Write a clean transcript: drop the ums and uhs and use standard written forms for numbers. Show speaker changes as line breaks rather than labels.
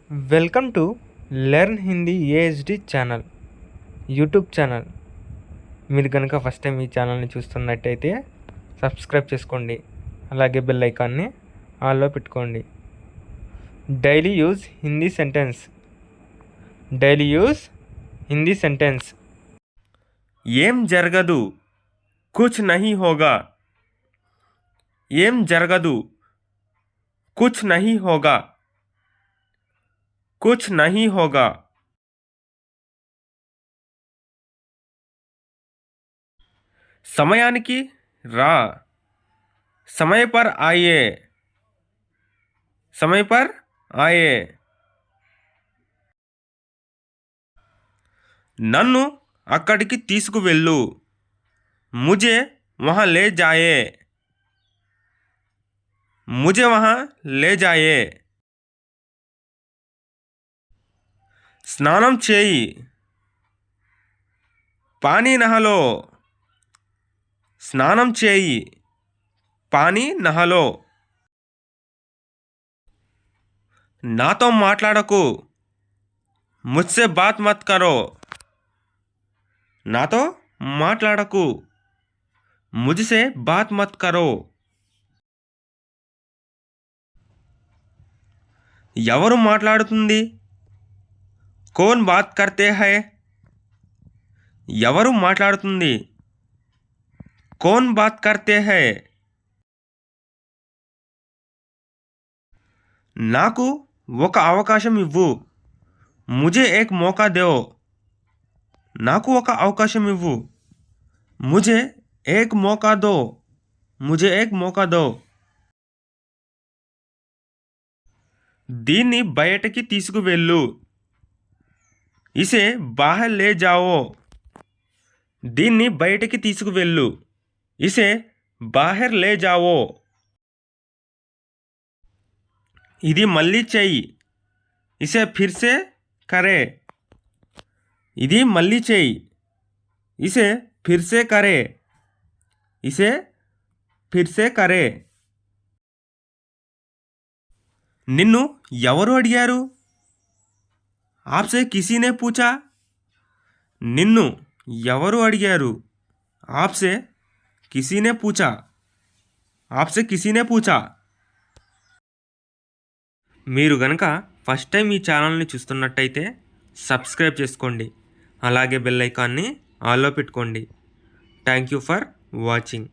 Welcome to learn Hindi AHD channel YouTube channel. మీరు కనుక first time ఈ ఛానల్ని చూస్తున్నట్టయితే సబ్స్క్రైబ్ చేసుకోండి, అలాగే బెల్ ఐకాన్ని ఆన్లో పెట్టుకోండి. Daily use Hindi sentence. Daily use Hindi sentence.
ఏం జరగదు, కుచ్ నహీ హోగా. ఏం జరగదు, కుచ్ నహీ హోగా. कुछ नहीं होगा. సమయానికి రా. समय पर आइए. समय पर आइए. నన్ను అక్కడికి తీసుకువెళ్ళు. मुझे वहाँ ले जाए. मुझे वहाँ ले जाए. స్నానం చేయి. పానీ నహలో. స్నానం చేయి. పానీ నహలో. నాతో మాట్లాడకు. ముజ్సే బాత్ మత్ కరో. నాతో మాట్లాడకు. ముజ్సే బాత్ మత్ కరో. ఎవరు మాట్లాడుతుంది? कौन बात करते हैं? ఎవరు మాట్లాడుతుంది? कौन बात करते हैं? నాకు ఒక అవకాశం ఇవ్వు. मुझे एक मौका दो. నాకు ఒక అవకాశం ఇవ్వు. मुझे एक मौका दो. मुझे एक मौका दो. దీన్ని బయటకి తీసుకువెళ్ళు. ఇసే బాహర్ లే జావో. దీన్ని బయటికి తీసుకువెళ్ళు. ఇసే బాహర్ లే జావో. ఇది మళ్ళీ చెయ్యి. ఇసే ఫిర్సే కరే. ఇది మళ్ళీ చెయ్యి. ఇసే ఫిర్సే కరే. ఇసే ఫిర్సే కరే. నిన్ను ఎవరు అడిగారు? आपसे किसी ने पूछा. నిన్ను ఎవరు అడిగారు? आपसे किसी ने पूछा. आपसे किसी ने पूछा. మీరు గనక ఫస్ట్ టైం ఈ ఛానల్ని చూస్తున్నట్టయితే సబ్స్క్రైబ్ చేసుకోండి, అలాగే బెల్ ఐకాన్ని ఆన్లో పెట్టుకోండి. Thank you for watching.